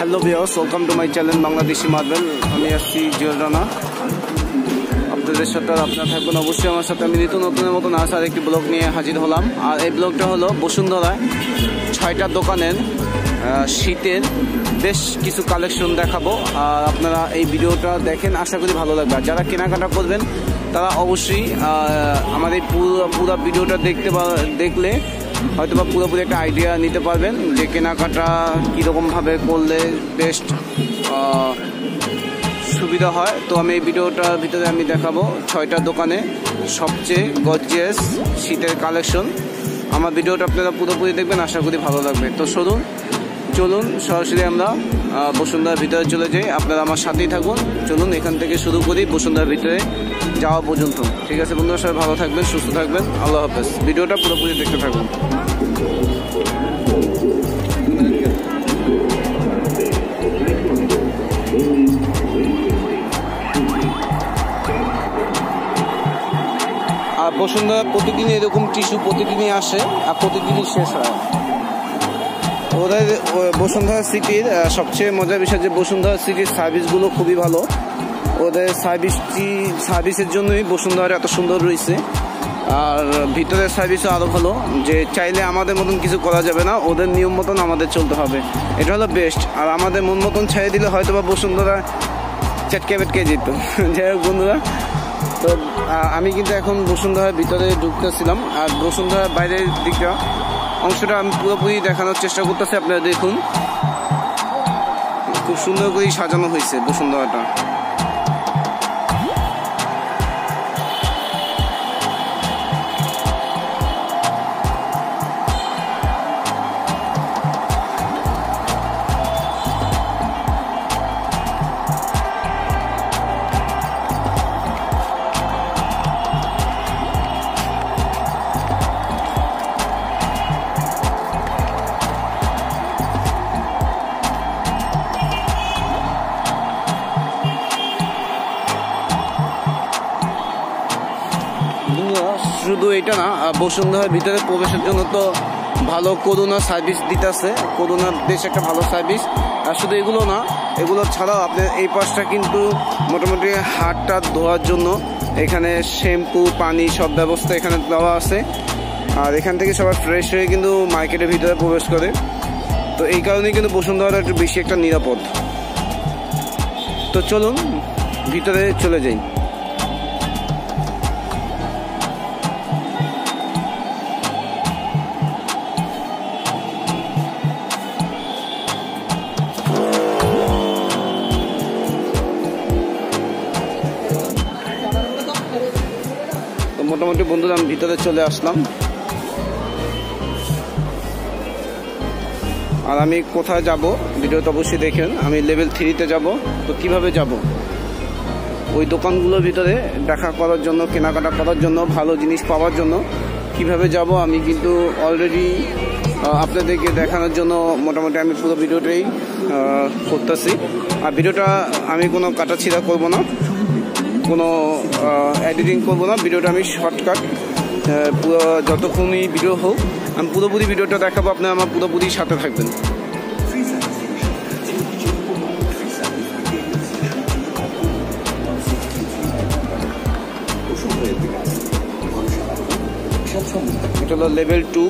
Hello viewers, welcome to my channel Bangladeshi marble. আমি আসছি জিওল রানা, আপনাদের সাথে আপনারা থাকবেন অবশ্যই আমার সাথে। আমি নতুনের মতন আসার একটি ব্লগ নিয়ে হাজির হলাম। আর এই ব্লগটা হলো বসুন্ধরায় 6টা দোকানের শীতের বেশ কিছু কালেকশন দেখাবো। আর আপনারা এই ভিডিওটা দেখেন, আশা করি ভালো লাগবে। আর যারা কেনাকাটা করবেন তারা অবশ্যই আমার এই পুরো ভিডিওটা দেখলে হয়তো বা পুরোপুরি একটা আইডিয়া নিতে পারবেন যে কেনাকাটা কীরকমভাবে করলে বেস্ট সুবিধা হয়। তো আমি এই ভিডিওটার ভিতরে আমি দেখাবো 6টা দোকানে সবচেয়ে গর্জিয়াস শীতের কালেকশন। আমার ভিডিওটা আপনারা পুরোপুরি দেখবেন, আশা করি ভালো লাগবে। তো চলুন সরাসরি আমরা বসুন্ধরার ভিতরে চলে যাই। আপনারা আমার সাথেই থাকুন। চলুন এখান থেকে শুরু করি বসুন্ধরার ভিতরে যাওয়া পর্যন্ত। ঠিক আছে বন্ধুরা, সবাই ভালো থাকবেন, সুস্থ থাকবেন। আল্লাহ হাফেজ। ভিডিওটা পুরোপুরি দেখতে থাকুন। আর বসুন্ধরা প্রতিদিন এরকম টিস্যু প্রতিদিনই আসে আর প্রতিদিনই শেষ হয়। ওদের বসুন্ধরা সিটির সবচেয়ে মজার বিষয় যে বসুন্ধরা সিটির সার্ভিসগুলো খুবই ভালো। ওদের সার্ভিসের জন্যই বসুন্ধরা এত সুন্দর রয়েছে। আর ভিতরের সার্ভিসও আরও ভালো, যে চাইলে আমাদের মতন কিছু করা যাবে না, ওদের নিয়ম মতন আমাদের চলতে হবে। এটা হলো বেস্ট। আর আমাদের মন মতন ছেড়ে দিলে হয়তো বা বসুন্ধরা চেটকে বেটকে যেত। যাই হোক বন্ধুরা, তো আমি কিন্তু এখন বসুন্ধরার ভিতরে ঢুকতেছিলাম। আর বসুন্ধরার বাইরের দিকটা অংশটা আমি পুরোপুরি দেখানোর চেষ্টা করতেছি। আপনারা দেখুন, খুব সুন্দর করেই সাজানো হয়েছে বসুন্ধরাটা। শুধু এটা না, বসুন্ধরার ভিতরে প্রবেশের জন্য তো ভালো করোনা সার্ভিস দিতেছে। করোনা বেশ একটা ভালো সার্ভিস। আর শুধু এগুলো না, এগুলো ছাড়াও আপনার এই পাশটা কিন্তু মোটামুটি হাতটা ধোয়ার জন্য এখানে শ্যাম্পু, পানি সব ব্যবস্থা এখানে দেওয়া আছে। আর এখান থেকে সবাই ফ্রেশ হয়ে কিন্তু মার্কেটের ভিতরে প্রবেশ করে। তো এই কারণেই কিন্তু বসুন্ধরাটা একটু বেশি একটা নিরাপদ। তো চলুন ভিতরে চলে যাই। মোটামুটি বন্ধুরা আমি ভিতরে চলে আসলাম। আর আমি কোথায় যাব ভিডিওতে অবশ্যই দেখেন। আমি লেভেল 3-তে যাব। তো কিভাবে যাব, ওই দোকানগুলোর ভিতরে দেখা করার জন্য, কেনাকাটা করার জন্য, ভালো জিনিস পাওয়ার জন্য কিভাবে যাব আমি কিন্তু অলরেডি আপনাদেরকে দেখানোর জন্য মোটামুটি আমি পুরো ভিডিওটাই করতেছি। আর ভিডিওটা আমি কোনো কাটাছিড়া করব না, কোনো এডিটিং করবো না। ভিডিওটা আমি শর্টকাট পুরো যতক্ষণই ভিডিও হোক আমি পুরোপুরি ভিডিওটা দেখাবো। আপনারা আমার পুরোপুরি সাথে থাকবেন। এটা হলো লেভেল 2।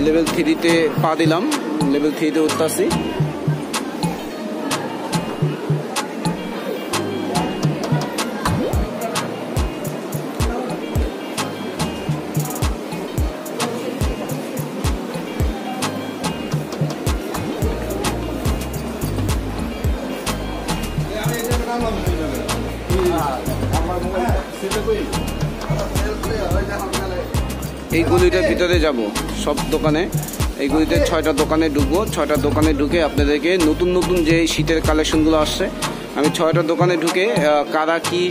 লেভেল 3-তে পা দিলাম, লেভেল 3-তে উঠতেছি। এই গলিটার ভিতরে যাব সব দোকানে। এই গলিতে 6টা দোকানে ঢুকবো। 6টা দোকানে ঢুকে আপনাদেরকে নতুন নতুন যে শীতের কালেকশনগুলো আসছে আমি 6টা দোকানে ঢুকে কারা কি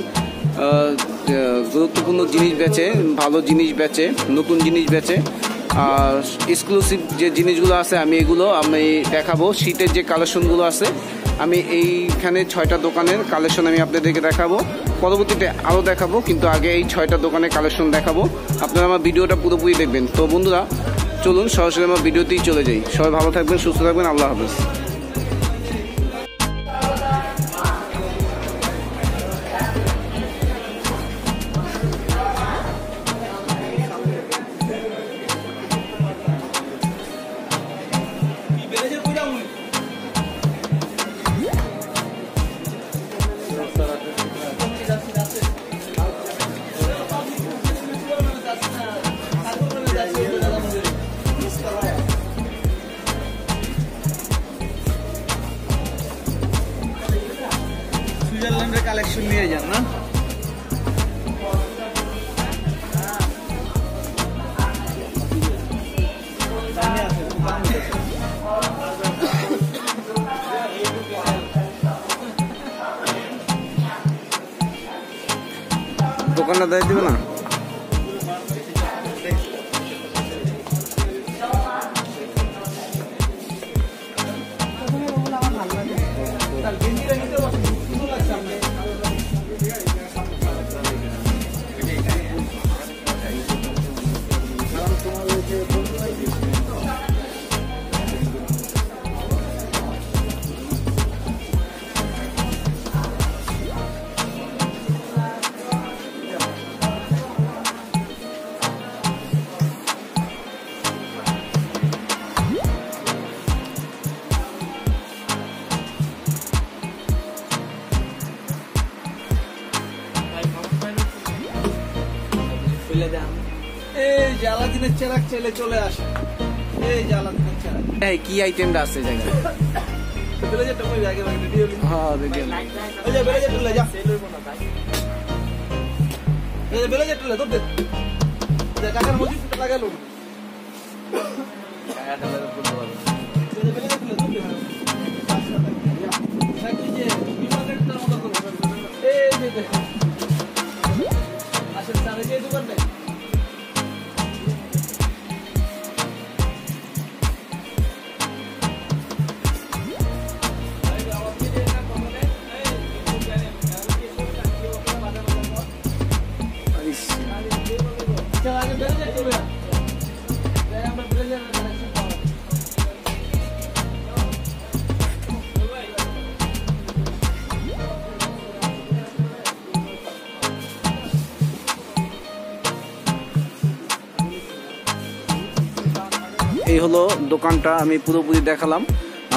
গুরুত্বপূর্ণ জিনিস বেচে, ভালো জিনিস বেচে, নতুন জিনিস বেচে, আর এক্সক্লুসিভ যে জিনিসগুলো আছে আমি এগুলো আমি দেখাবো। শীতের যে কালেকশনগুলো আছে আমি এইখানে 6টা দোকানের কালেকশন আমি আপনাদেরকে দেখাবো। পরবর্তীতে আরও দেখাবো, কিন্তু আগে এই 6টা দোকানের কালেকশন দেখাবো। আপনারা আমার ভিডিওটা পুরোপুরি দেখবেন। তো বন্ধুরা চলুন সরাসরি আমার ভিডিওতেই চলে যাই। সবাই ভালো থাকবেন, সুস্থ থাকবেন, আল্লাহ হাফেজ। সুইজারল্যান্ডের কালেকশন নিয়ে যান না? দোকানটা দেয় দিবে না? এই যে আলাদিনের চেরাক চাইলে চলে আসে। এই যে আলাদিনের চেরাক। কি আইটেমটা আছে জায়গা? বেলেজারটা কই আগে ভিডিও লি। হ্যাঁ ভিডিও। এই যে বেলেজারটা লে যা। এই যে বেলেজারটা লে ধর দে। যে কাকার মজুরিটা লাগালো। কাকাটা লাগে বলতে পারবো। এই যে বেলেজারটা লে ধর দে। নাকি যে বিমানেরটা মতো করে। এই যে আসলে সারে যে দোকান নেই। এই হলো দোকানটা, আমি পুরোপুরি দেখালাম।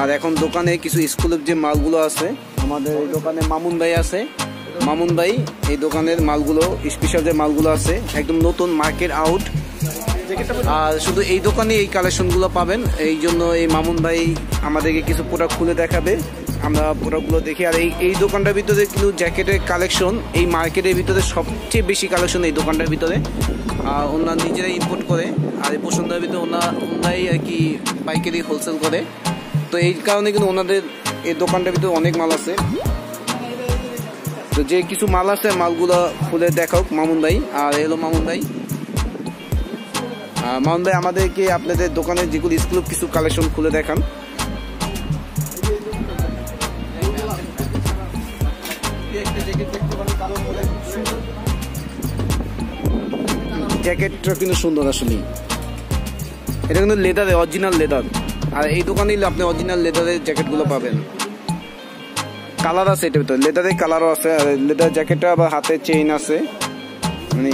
আর এখন দোকানে কিছু স্কুলের যে মালগুলো আছে, আমাদের এই দোকানে মামুন ভাই আছে। মামুন ভাই এই দোকানের মালগুলো, স্পেশাল যে মালগুলো আছে একদম নতুন, মার্কেট আউট। আর শুধু এই দোকানে এই কালেকশনগুলো পাবেন। এই জন্য এই মামুন ভাই আমাদেরকে কিছু প্রোডাক্ট খুলে দেখাবে, আমরা প্রোডাক্টগুলো দেখি। আর এই দোকানটার ভিতরে কিন্তু জ্যাকেটের কালেকশন এই মার্কেটের ভিতরে সবচেয়ে বেশি কালেকশন এই দোকানটার ভিতরে। ওনারা নিজেরাই ইম্পোর্ট করে, আর এই বসুন্ধরার ভিতরে ওনারাই আর কি পাইকারি হোলসেল করে। তো এই কারণে কিন্তু ওনাদের এই দোকানটার ভিতরে অনেক মাল আছে। তো যে কিছু মাল আছে মালগুলো খুলে দেখাও মামুন ভাই। আর এলো মামুন ভাই। মামুন ভাই আমাদেরকে আপনাদের দোকানে যেগুলো স্কুল কিছু কালেকশন খুলে দেখান। জ্যাকেটটা কিন্তু সুন্দর আসলে। এটা কিন্তু লেদারে, অরিজিনাল লেদার। আর এই দোকানে আপনি অরিজিনাল লেদারের জ্যাকেটগুলো পাবেন। কালার আছে এটার ভিতরে, লেদারের কালারও আছে। আর লেদার জ্যাকেটটা আবার হাতে চেইন আছে, মানে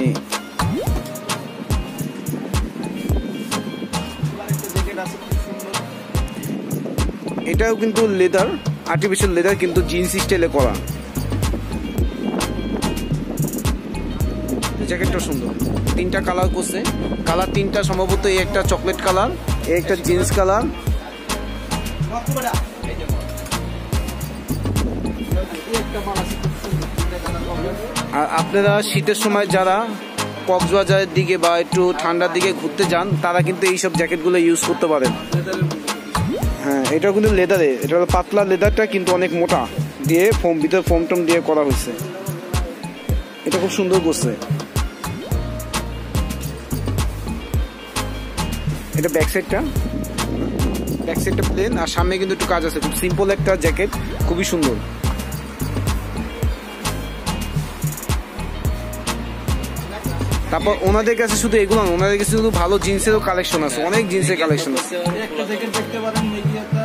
এটাও কিন্তু লেদার, আর্টিফিশিয়াল লেদার, কিন্তু জিন্স স্টাইলে করা। জ্যাকেটটা সুন্দর, 3টা কালার করছে। কালার 3টা সম্ভবত, এই একটা চকলেট কালার, এই একটা জিন্স কালার। আর আপনারা শীতের সময় যারা কক্সবাজারের দিকে বা একটু ঠান্ডার দিকে ঘুরতে যান, তারা কিন্তু এইসব জ্যাকেটগুলো ইউজ করতে পারেন। হ্যাঁ, এটা কিন্তু লেদারে, এটা হলো পাতলা লেদারটা, কিন্তু অনেক মোটা দিয়ে ফোম, ভিতরে ফোম টম দিয়ে করা হয়েছে। এটা খুব সুন্দর করছে। এটা ব্যাক সাইডটা প্লেন, আর সামনে কিন্তু একটু কাজ আছে। খুব সিম্পল একটা জ্যাকেট, খুবই সুন্দর। তারপর ওনাদের কাছে শুধু এগুলো না, ওনাদের কাছে শুধু ভালো জিন্সেরও কালেকশন আছে, অনেক জিন্সের কালেকশন আছে। একটা জ্যাকেট দেখতে পারেন মেগি হাতা।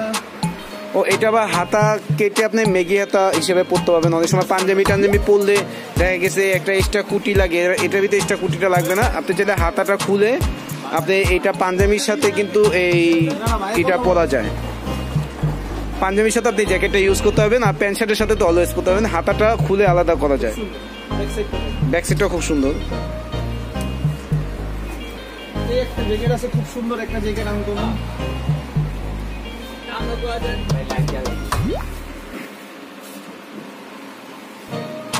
ও এটা আবার হাতা কেটে আপনি মেগি হাতা হিসেবে পরতে পারবেন। অনেক সময় পাঞ্জাবি টাঞ্জাবি পরলে দেখা গেছে একটা এক্সট্রা কুটি লাগে, এটার ভিতরে এক্সট্রা কুটিটা লাগবে না। আপনি চাইলে হাতাটা খুলে আপনি এটা পাঞ্জাবির সাথে কিন্তু এটা পরা যায়। পাঞ্জাবির সাথে আপনি জ্যাকেটটা ইউজ করতে পারবেন, আর প্যান্ট শার্টের সাথে তো অলওয়েজ করতে পারবেন। হাতাটা খুলে আলাদা করা যায়। ব্যাক সাইডটা খুব সুন্দর। এই একটা জ্যাকেট আছে খুব সুন্দর একটা জ্যাকেট আমি বলবো।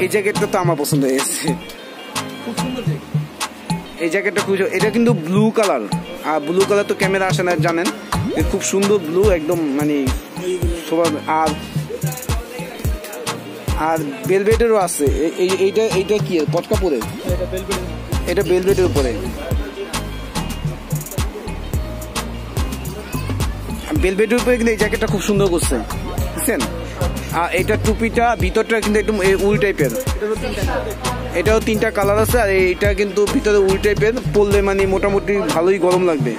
এই জ্যাকেটটা তো আমার পছন্দ হয়েছে, খুব সুন্দর জ্যাকেট। এই জ্যাকেটটা খুব, এটা কিন্তু ব্লু কালার, আর ব্লু কালার তো ক্যামেরা আসে না জানেন, খুব সুন্দর ব্লু একদম মানে সবার। আর বেলভেটেরও আছে। এইটা কি পটকা পরে, এটা বেলভেটের উপরে। বেলভেটের উপরে কিন্তু এই জ্যাকেটটা খুব সুন্দর করছে, বুঝছেন। আর এটা টুপিটা ভিতরটা কিন্তু একদম উল টাইপের, এটাও 3টা কালার আছে। আর এইটা কিন্তু ভিতরে উল টাইপের, পরলে মানে মোটামুটি ভালোই গরম লাগবে।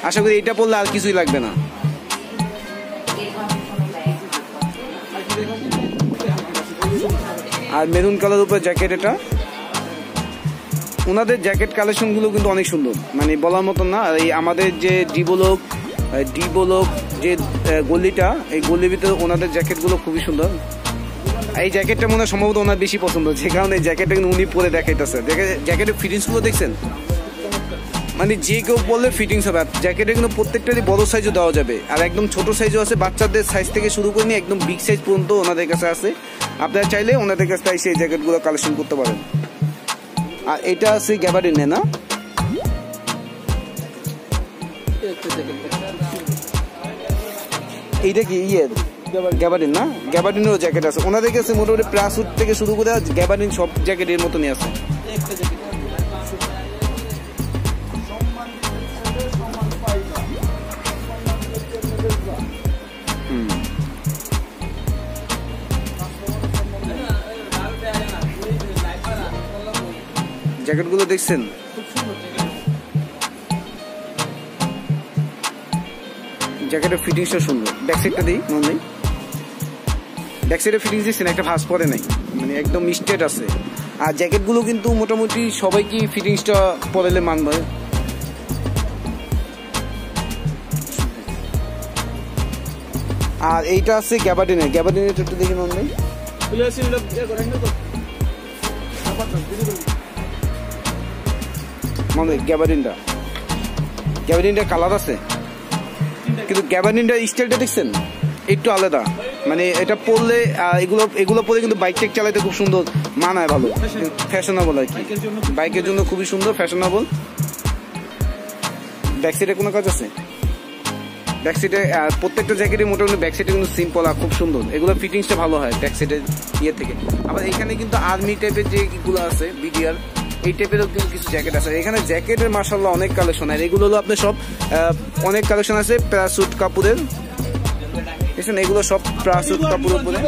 আশা করি এটা পরলে আর কিছুই লাগবে না। আর মেরুন কালার উপর জ্যাকেট এটা। ওনাদের জ্যাকেট কালেকশনগুলো কিন্তু অনেক সুন্দর, মানে বলার মতন না। এই আমাদের যে ডিবোলক যে গলিটা, এই গলির ভিতরে ওনাদের জ্যাকেটগুলো খুবই সুন্দর। এই জ্যাকেটটা মনে হয় সম্ভবত ওনার বেশি পছন্দ, যে কারণে এই জ্যাকেটটা কিন্তু উনি পরে দেখাইতেছে। জ্যাকেটের ফিটিংসগুলো দেখছেন, মানে যে কেউ বললে ফিটিংস হবে। জ্যাকেটে কিন্তু প্রত্যেকটারই বড় সাইজও দেওয়া যাবে, আর একদম ছোট সাইজও আছে। বাচ্চাদের সাইজ থেকে শুরু করে নিয়ে একদম বিগ সাইজ পর্যন্ত ওনাদের কাছে আছে। আপনারা চাইলে ওনাদের কাছে এসে এই জ্যাকেটগুলো কালেকশন করতে পারেন। আর এটা আছে গ্যাবার্ডিনে না, এইটা কি গ্যাবার্ডিন না, গ্যাবার্ডিনেরও জ্যাকেট আছে ওনাদের কাছে। মোটামুটি প্লাসউড থেকে শুরু করে গ্যাবার্ডিন সব জ্যাকেটের মতনই আছে। জ্যাকেটগুলো দেখছেন, জ্যাকেটের ফিটিংসটা সুন্দর। ব্যাক সাইডটা দিই মনে, ব্যাক সাইডের ফিটিংস দিচ্ছেন, একটা ভাঁজ পড়ে নাই, মানে একদম স্ট্রেট আছে। আর জ্যাকেটগুলো কিন্তু মোটামুটি সবাইকে ফিটিংসটা পরালে মানবে। আর এইটা আছে গ্যাবার্ডিনের, গ্যাবার্ডিনের একটু দেখি মনে মানে গ্যাবার্ডিনটা কালার আছে, কিন্তু গ্যাবার্ডিনটার স্টাইলটা দেখছেন একটু আলাদা। মানে এটা পরলে এগুলো পরে কিন্তু বাইক টেক চালাতে খুব সুন্দর মানায়, ভালো ফ্যাশনেবল আর কি। বাইকের জন্য খুবই সুন্দর, ফ্যাশনেবল। ব্যাক সাইডে কোনো কাজ আছে, ব্যাক সাইডে প্রত্যেকটা জ্যাকেটের মোটামুটি ব্যাক সাইডে কিন্তু সিম্পল আর খুব সুন্দর। এগুলো ফিটিংসটা ভালো হয় ব্যাক সাইডের ইয়ে থেকে। আবার এখানে কিন্তু আর্মি টাইপের যেগুলো আছে বিডিআর, এই টাইপেরও কিন্তু কিছু জ্যাকেট আছে এখানে। জ্যাকেটের মাশাআল্লাহ অনেক কালেকশন, আর এগুলো হলো আপনার সব অনেক কালেকশন আছে প্যারাসুট কাপড়ের, দেখছেন এগুলো সব প্যারাসুট কাপড়ের উপরে।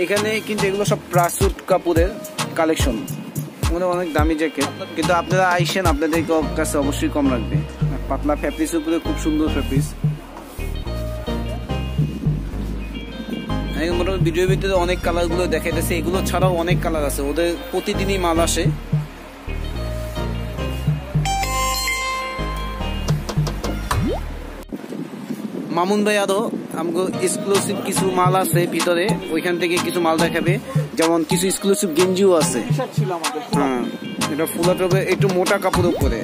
এখানে কিন্তু এগুলো সব প্যারাসুট কাপড়ের কালেকশন, অনেক দামি জ্যাকেট, কিন্তু আপনারা আইসেন আপনাদের কাছে অবশ্যই কম লাগবে। পাতলা ফ্যাব্রিক্স উপরে খুব সুন্দর ফ্যাব্রিক্স। মোটামুটি ভিডিওর ভিতরে অনেক কালার গুলো দেখাইতেছে, এগুলো ছাড়াও অনেক কালার আছে, ওদের প্রতিদিনই মাল আসে। মামুন ভাই আরো আমাকে এক্সক্লুসিভ কিছু মাল আছে ভিতরে, ওইখান থেকে কিছু মাল দেখাবে, যেমন কিছু এক্সক্লুসিভ গেঞ্জিও আছে। হ্যাঁ, এটা ফুল হবে একটু মোটা কাপড়ের উপরে,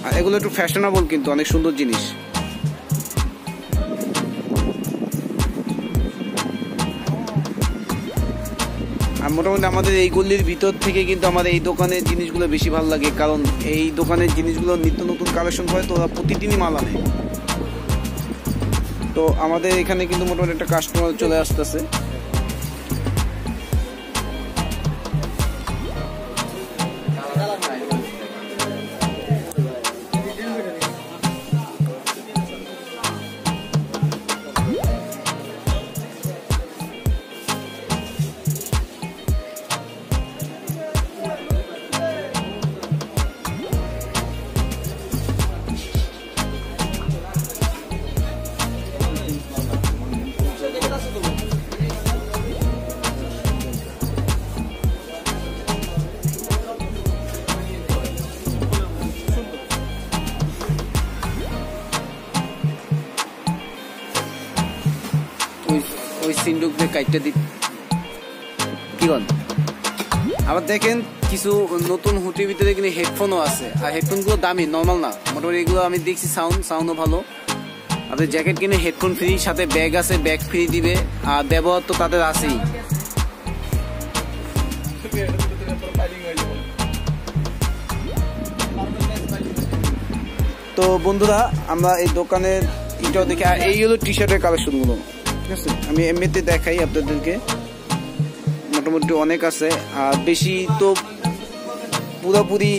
আর এগুলো একটু ফ্যাশনেবল কিন্তু অনেক সুন্দর জিনিস। আর মোটামুটি আমাদের এই গলির ভিতর থেকে কিন্তু আমাদের এই দোকানের জিনিসগুলো বেশি ভালো লাগে, কারণ এই দোকানের জিনিসগুলো নিত্য নতুন কালেকশন করে, তো ওরা প্রতিদিনই মাল আনে। তো আমাদের এখানে কিন্তু মোটামুটি একটা কাস্টমার চলে আসতেছে। সিন্ডুককে কাইটে দি কি বল। আবার দেখেন কিছু নতুন হুটির ভিতরে কিন্তু হেডফোনও আছে, আর হেডফোনগুলো দামি, নর্মাল না, মোটামুটি এগুলো আমি দেখছি সাউন্ডও ভালো। আপনি জ্যাকেট কিনে হেডফোন ফ্রি, সাথে ব্যাগ আছে, ব্যাগ ফ্রি দিবে, আর ব্যবহার তো তাদের আছেই। তো বন্ধুরা আমরা এই দোকানের এটাও দেখি, আর এই হলো টি শার্টের কালেকশনগুলো, ঠিক আছে। আমি এমনিতে দেখাই আপনাদেরকে, মোটামুটি অনেক আছে। আর বেশি তো পুরোপুরি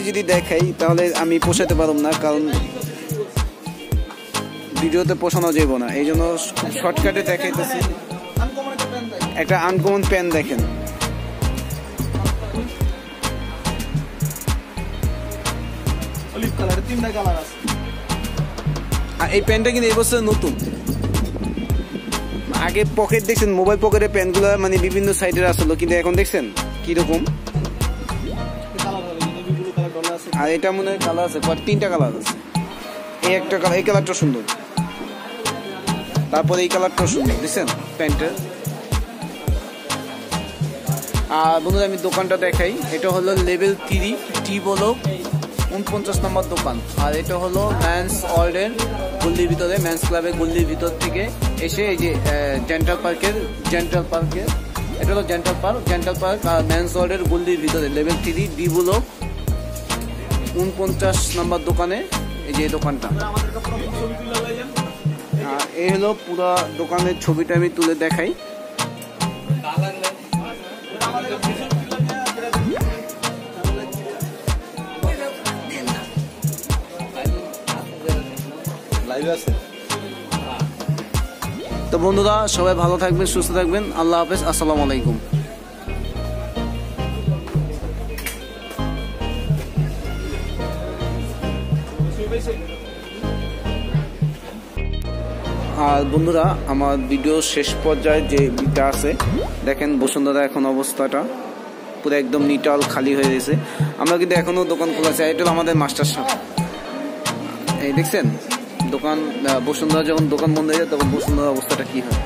যদি দেখাই তাহলে আমি পোষাতে পারব না, কারণ ভিডিওতে পোষানো যাব না, এই জন্য শর্টকাটে দেখাইতেছি। একটা আনকমন প্যান্ট দেখেন, আর এই প্যান্টটা কিন্তু এই বছর নতুন। আগে পকেট দেখছেন, মোবাইল পকেটের প্যান্টগুলো মানে বিভিন্ন সাইডের আসলো, কিন্তু এখন দেখছেন কিরকম। আর এটা মনে হয় কালার আছে, 3টা কালার আছে। এই একটা কালার, এই কালারটা সুন্দর, তারপরে এই কালারটাও সুন্দর, দেখছেন প্যান্টের। আর বন্ধুরা আমি দোকানটা দেখাই, এটা হলো লেভেল 3 টি ব্লক 49 নম্বর দোকান। আর এটা হলো ম্যানস ওয়ার্ল্ডের গল্লির ভিতরে, ম্যানস ক্লাবের গল্লির ভিতর থেকে এসে এই যে জেন্টাল পার্কের এটা হলো জেন্টাল পার্ক আর ম্যানস ওয়ার্ল্ডের গল্লির ভিতরে লেভেল 3 ডি ব্লক 49 নম্বর দোকানে এই যে দোকানটা। আর এই হলো পুরো দোকানের ছবিটা আমি তুলে দেখাই। তো বন্ধুরা সবাই ভালো থাকবেন, সুস্থ থাকবেন, আল্লাহ হাফেজ, আসসালামু আলাইকুম। আর বন্ধুরা আমার ভিডিও শেষ পর্যায়ে যে বিটা আছে দেখেন, বসুন্ধরা এখন অবস্থাটা পুরো একদম নিটাল খালি হয়ে গেছে। আমরা কিন্তু এখনো দোকান খোলা আছে, এটা আমাদের মাস্টার শপ। এই দেখছেন দোকান, বসুন্ধরা যখন দোকান বন্ধ হয়ে যায় তখন বসুন্ধরার অবস্থাটা কি হয়।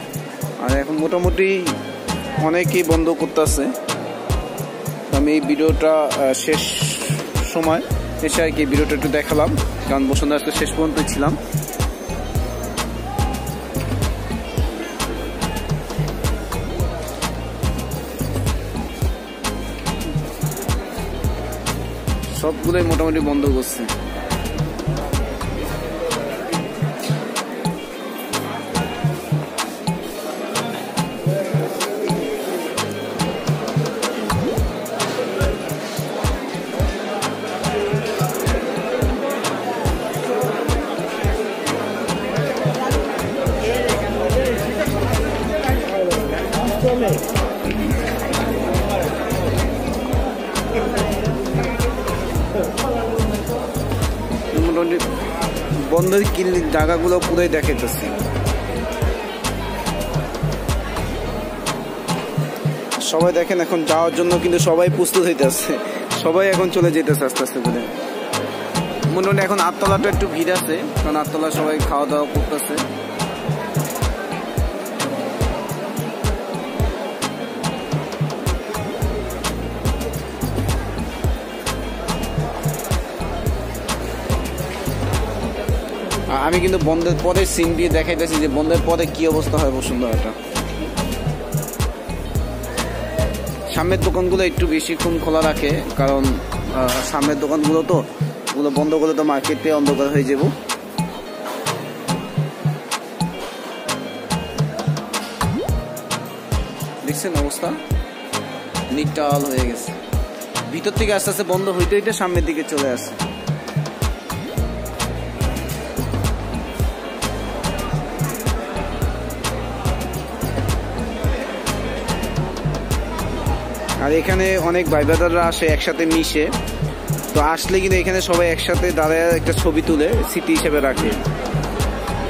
আর এখন মোটামুটি অনেকেই বন্ধ করতেছে। আমি এই ভিডিওটা শেষ সময় এসে আর কি ভিডিওটা একটু দেখালাম, কারণ বসুন্ধরা আজকে শেষ পর্যন্ত ছিলাম। সবগুলোই মোটামুটি বন্ধ করছে। মোটামুটি বন্ধের জায়গাগুলো পুরোই দেখাইতেছে। সবাই দেখেন এখন যাওয়ার জন্য কিন্তু সবাই প্রস্তুত হইতেছে, সবাই এখন চলে যেতেছে আস্তে আস্তে করে। মোটামুটি এখন আটতলাটা একটু ভিড় আছে, কারণ আটতলা সবাই খাওয়া দাওয়া করতেছে। আমি কিন্তু বন্ধের পরে সিন দিয়ে দেখাইতেছি যে বন্ধের পরে কি অবস্থা হয় বসুন্ধরাটা। সামনের দোকানগুলো একটু বেশিক্ষণ খোলা রাখে, কারণ সামনের দোকানগুলো তো ওগুলো বন্ধ করলে তো মার্কেটে অন্ধকার হয়ে যাব। দেখছেন অবস্থা নিটাল হয়ে গেছে, ভিতর থেকে আস্তে আস্তে বন্ধ হইতে হইতে সামনের দিকে চলে আসে। আর এখানে অনেক ভাই ব্রাদাররা আসে একসাথে মিশে, তো আসলে কিন্তু এখানে সবাই একসাথে দাঁড়ায় একটা ছবি তুলে স্মৃতি হিসেবে রাখে।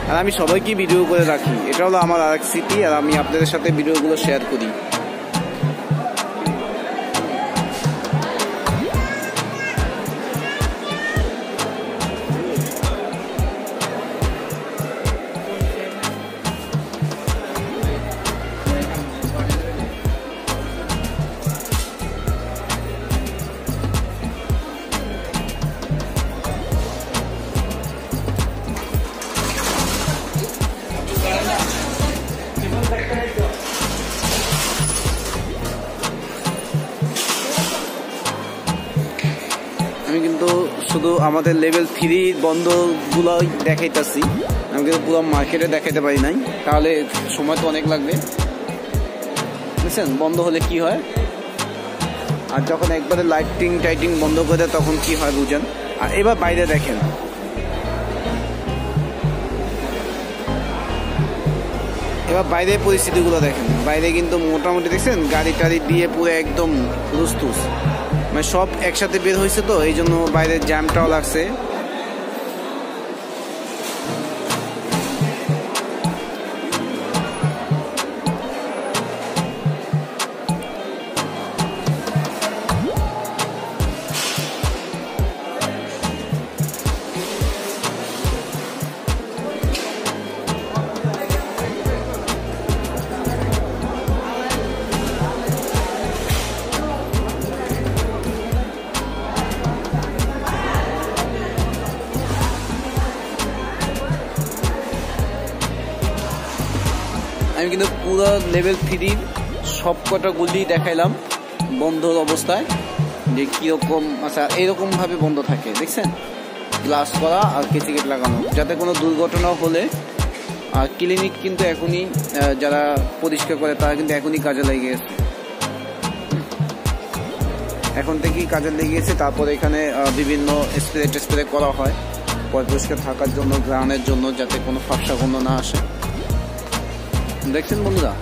আর আমি সবাইকে ভিডিও করে রাখি, এটা হলো আমার আরেক স্মৃতি, আর আমি আপনাদের সাথে ভিডিওগুলো শেয়ার করি। আমি কিন্তু শুধু আমাদের লেভেল 3 বন্ধগুলোই দেখাইতেছি, আমি কিন্তু পুরো মার্কেটে দেখাইতে পারি নাই, তাহলে সময় তো অনেক লাগবে বুঝছেন। বন্ধ হলে কি হয়, আর যখন একবারে লাইটিং টাইটিং বন্ধ করে দেয় তখন কি হয় বুঝেন। আর এবার বাইরে দেখেন, এবার বাইরের পরিস্থিতিগুলো দেখেন। বাইরে কিন্তু মোটামুটি দেখছেন গাড়ি টাড়ি দিয়ে পুরো একদম রুস্তুস, মানে সব একসাথে বের হয়েছে, তো এই জন্য বাইরের জ্যামটাও লাগছে। আমি কিন্তু পুরো লেভেল 3 সব কটা গুলি দেখাইলাম বন্ধ অবস্থায়, যে কিরকম আচ্ছা এইরকম ভাবে বন্ধ থাকে দেখছেন, গ্লাস করা আর কেচিকেট লাগানো, যাতে কোনো দুর্ঘটনা হলে। আর ক্লিনিক কিন্তু এখনই যারা পরিষ্কার করে তারা কিন্তু এখনই কাজে লেগে গেছে, এখন থেকেই কাজে লেগে গেছে। তারপর এখানে বিভিন্ন স্প্রে করা হয় পরিষ্কার থাকার জন্য, গ্রাউন্ডের জন্য, যাতে কোনো ফাঁপসা গন্ধ না আসে। দেখছেন বন্ধুরা,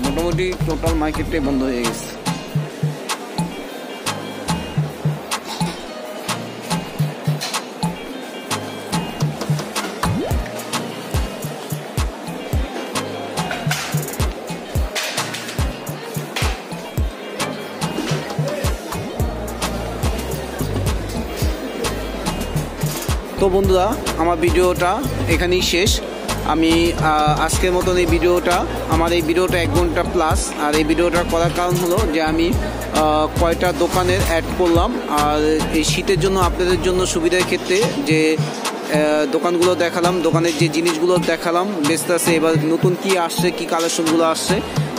মোটামুটি টোটাল মার্কেটটাই বন্ধ হয়ে গেছে। তো বন্ধুরা, আমার ভিডিওটা এখানেই শেষ। আমি আজকের মতন এই ভিডিওটা, আমার এই ভিডিওটা 1 ঘন্টা প্লাস। আর এই ভিডিওটা করার কারণ হলো যে আমি কয়টা দোকানের অ্যাড করলাম, আর এই শীতের জন্য আপনাদের জন্য সুবিধার ক্ষেত্রে যে দোকানগুলো দেখালাম, দোকানের যে জিনিসগুলো দেখালাম বেচতে আছে, এবার নতুন কি আসছে, কি কালেকশনগুলো আসছে,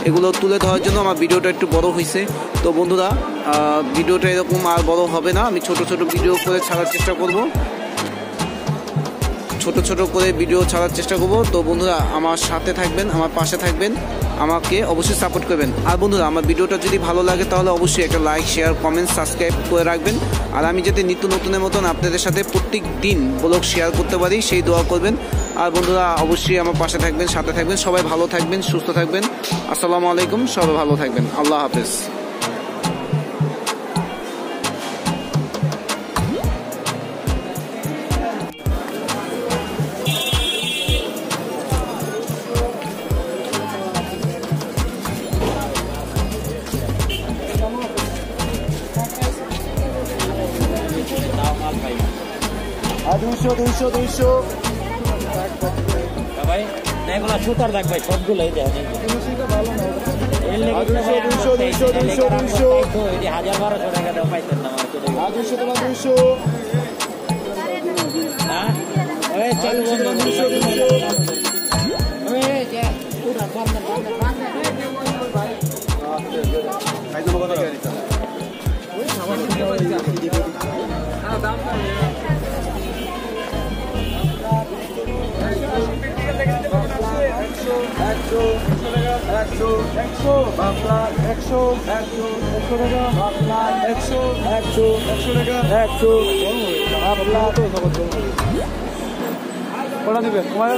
এগুলো তুলে ধরার জন্য আমার ভিডিওটা একটু বড় হয়েছে। তো বন্ধুরা, ভিডিওটা এরকম আর বড় হবে না, আমি ছোট ছোট ভিডিও করে ছাড়ার চেষ্টা করব, ছোট করে ভিডিও ছাড়ার চেষ্টা করবো। তো বন্ধুরা, আমার সাথে থাকবেন, আমার পাশে থাকবেন, আমাকে অবশ্যই সাপোর্ট করবেন। আর বন্ধুরা, আমার ভিডিওটা যদি ভালো লাগে তাহলে অবশ্যই একটা লাইক, শেয়ার, কমেন্ট, সাবস্ক্রাইব করে রাখবেন। আর আমি যাতে নিত্য নতুনের মতন আপনাদের সাথে প্রত্যেক দিন ব্লগ শেয়ার করতে পারি সেই দোয়া করবেন। আর বন্ধুরা, অবশ্যই আমার পাশে থাকবেন, সাথে থাকবেন। সবাই ভালো থাকবেন, সুস্থ থাকবেন। আসসালামু আলাইকুম, সবাই ভালো থাকবেন। আল্লাহ হাফেজ। দুইশো ভাই এগুলো সুতার দাগ ভাই, সবগুলোই দেয় 1000-1200 টাকা দাও পাইতেন না। 200 হ্যাঁ চালু কটা দিবেন তোমার?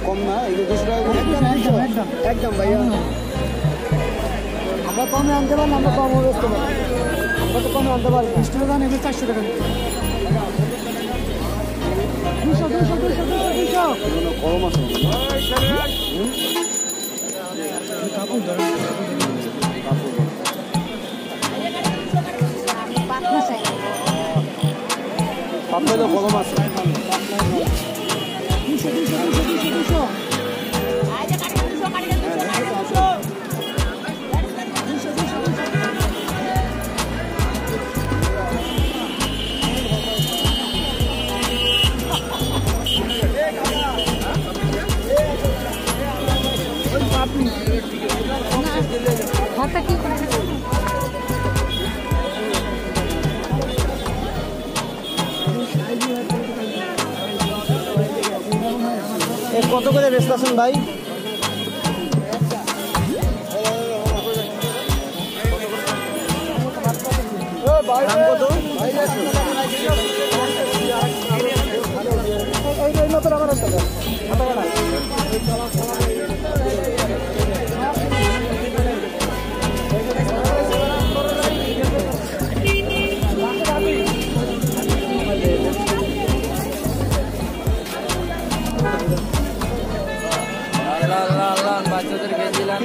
কম না এই 200 টাকা একদম ভাইয়া আমরা কমে আনতে পারি আমরা কম বেচতে পারি আমরা তো কমে আনতে পারি 20 টাকা নেবে 400 টাকা 200 গরম আছে কাপড় ধরে পাপড়ে গরম আছে কত করে বেচতেছেন ভাই বাচ্চাদেরকে দিলাম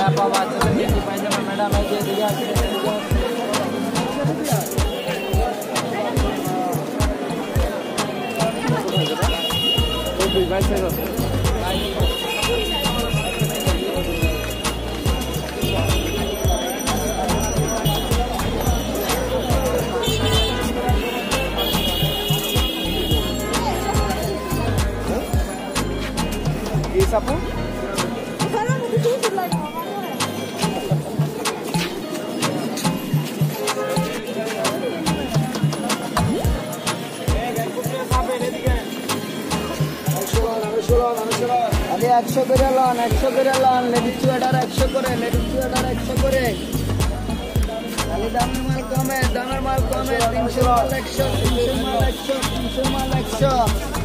আপা বাচ্চাদেরকে পাইজামা ম্যাডাম দিকে আছে Sapo? আরে 100 করে লন লেডিস চুয়াটার 100 করে লেডিস চুয়াটার 100 করে খালি দামের মাল কমে 300 মাল 100 300 মাল 100 300 মাল 100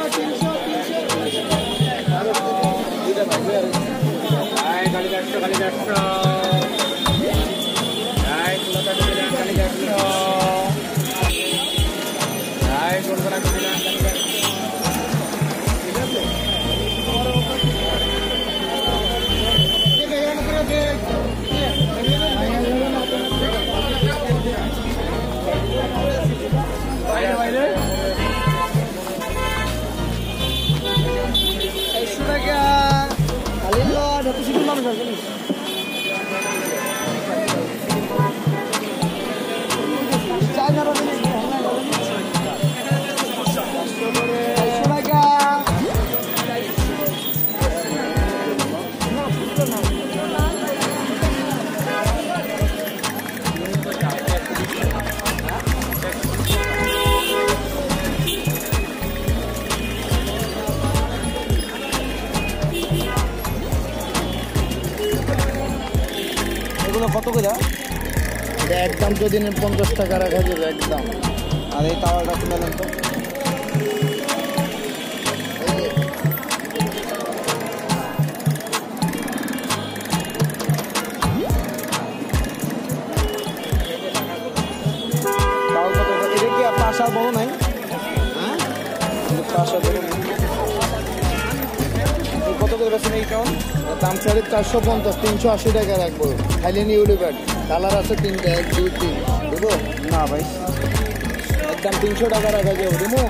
$300 এগুলো কত করে? একদম যদি 50 টাকা রাখা যাবে একদম। আর এই তাওয়াটা কিনে নেন তো। তাও কত? এটা কি আপনার আশার বড় নাই? হ্যাঁ, আশার বড় নাই। কত করে বেছেন এই কাউন? দাম 450, 380 টাকা রাখবো। খালি নিউ লিভার কালার আছে 3টা, 1 2 3 দেবো না ভাই, একদম 300 টাকা রাখা যাবে দেবো।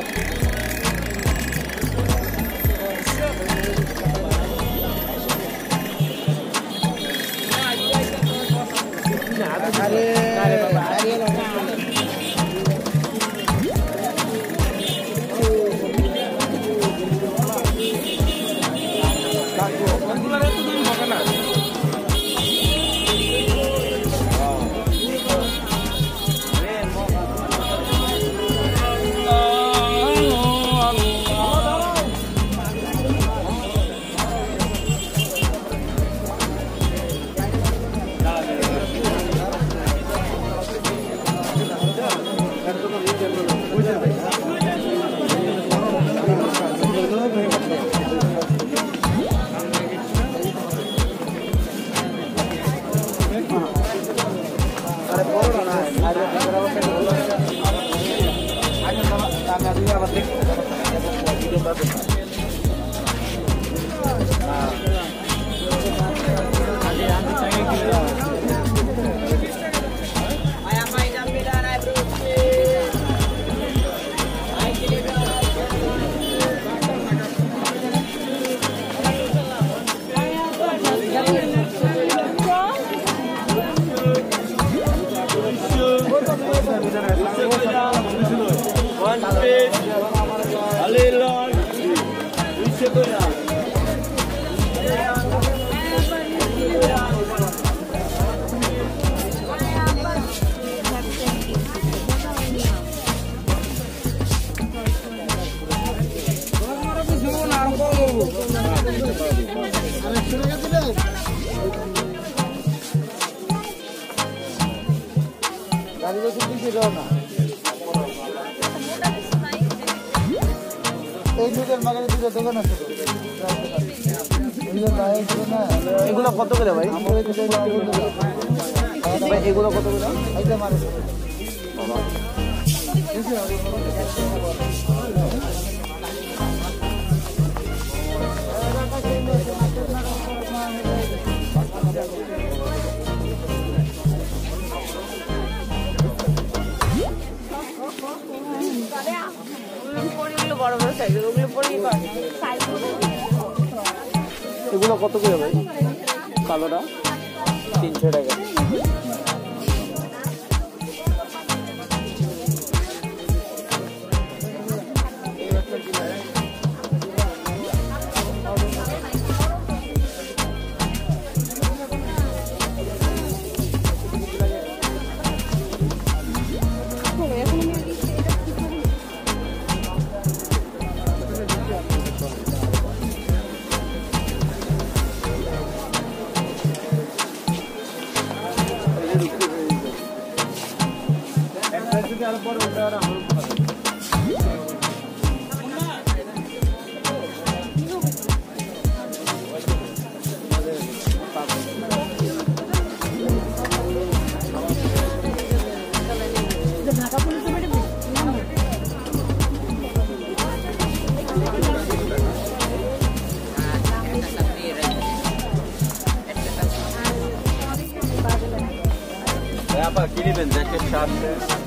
এগুলো কত করে ভাই? এগুলো কত করে? এগুলো কত করে ভাই? কালোটা 300 টাকা। apa kirimin jaket şartı.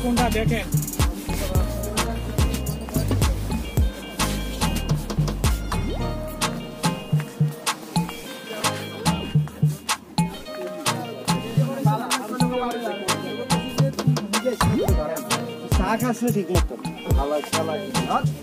কোনটা দেখেন শাক আসলে ঠিক মতো ভালো ভালো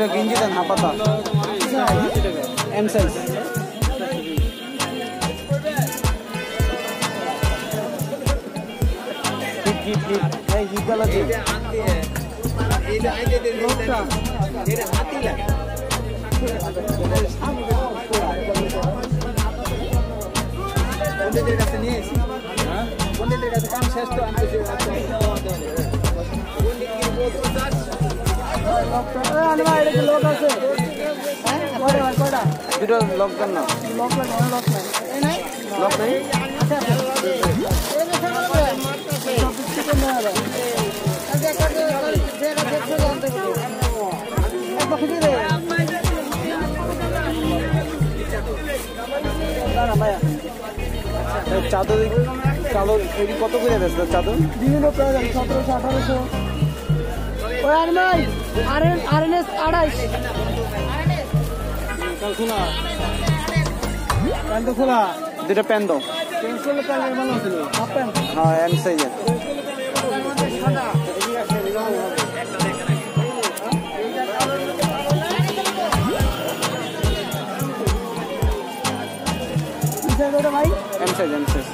দুটো গেঞ্জি দেন হাপাতা এম সাইজ দুটো লকডাউন না লক নেই চাদর চাদর এটি কত করে বেচল চাদর বিভিন্ন প্রাইস 1700 1800 ওই আরমাই আরএনএস 28 খোলা প্যান্ট খোলা দুটো প্যান্ট দাও পেন্সিল প্যান্ট ভালো ছিল হাফ প্যান্ট হ্যাঁ এম সাইজের ভাই এম সাইজ এম সাইজ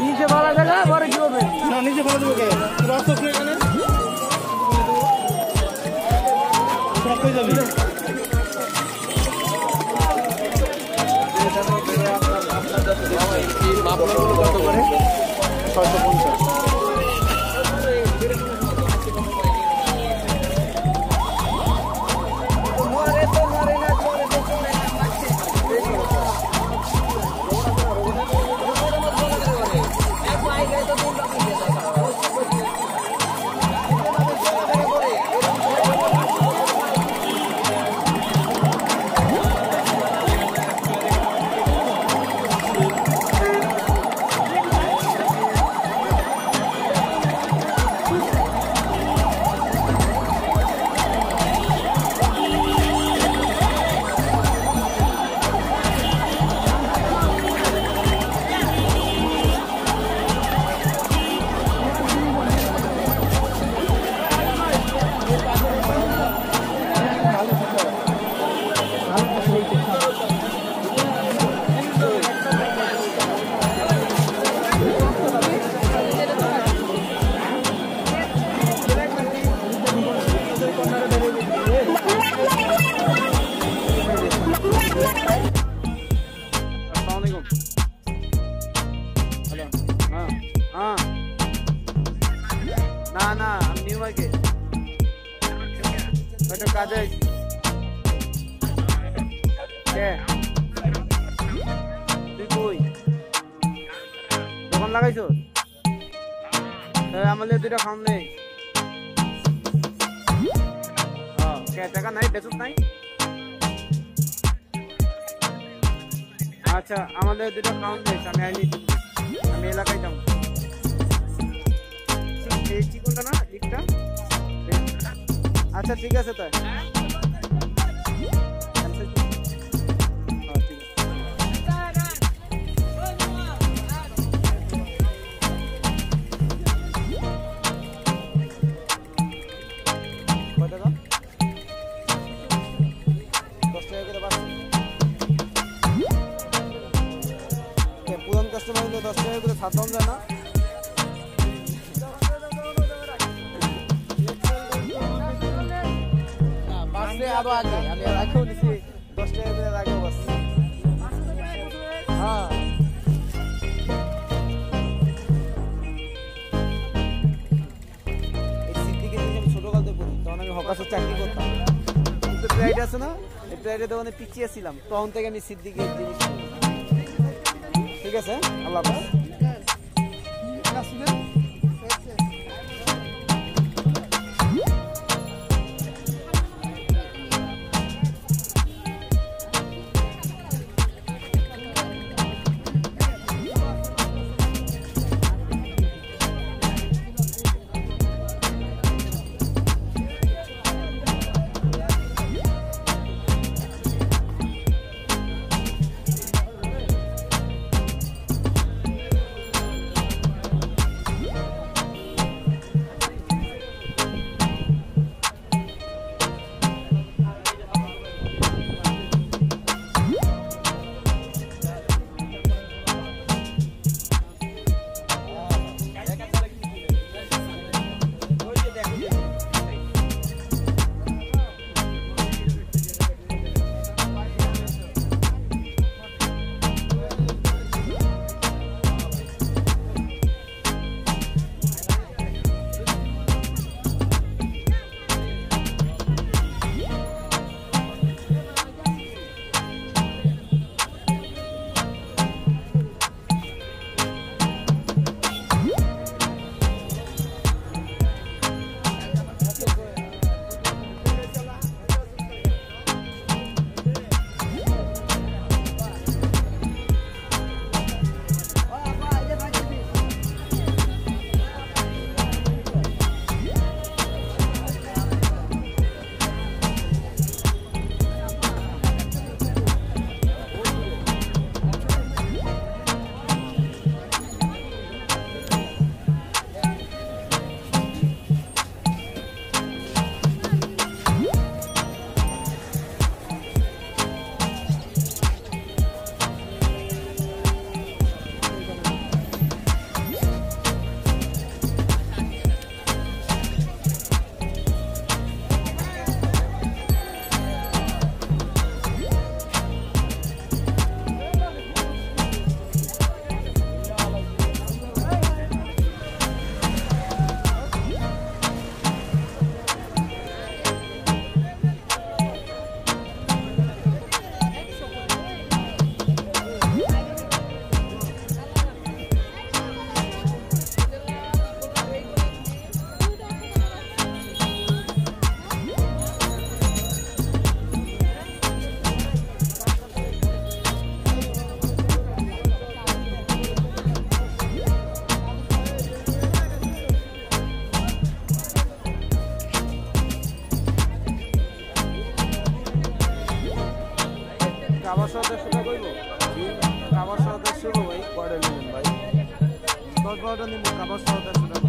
নিচে ভালো জায়গা পরে কি হবে না নিচে ফেলে দেবো কে রক্ত ফুলে এখানে সব হয়ে যাবে মাপলাগুলো কত করে 650 না না আমি নিউ মার্কেট ওটা কাজে কে তুই কই দোকান লাগাইছো আমাদের দুইটা খাম নেই কে টাকা নাই বেচুত নাই আচ্ছা আমাদের দুটো খাউন্ট নেই আমি আইনি আমি এলাকায় যাবো এই চিকনটা না লিকটা আচ্ছা ঠিক আছে তাই পুরান কাস্টমার হলে 10 টাকা করে ছাড় দাম যায় না বাসে আরো আগে আমি রাখেও দিছি 10 টাকা করে রাখবো বাস হ্যাঁ এই সিদ্দিকে যখন ছোটকালতে পড়ি তখন আমি হকাসের চাকরি করতাম কিন্তু প্রাইড আছে না এই প্রাইডের দোকানে পিছিয়ে ছিলাম তখন থেকে আমি সিদ্দিকের জিনিস ঠিক আছে আল্লাহ হাফেজ কাবার সহ 150 টাকা কইব কাবার সহ 150 ভাই কয়টা নেবেন ভাই? 10-12টা নিব কাবার সহ 150 টাকা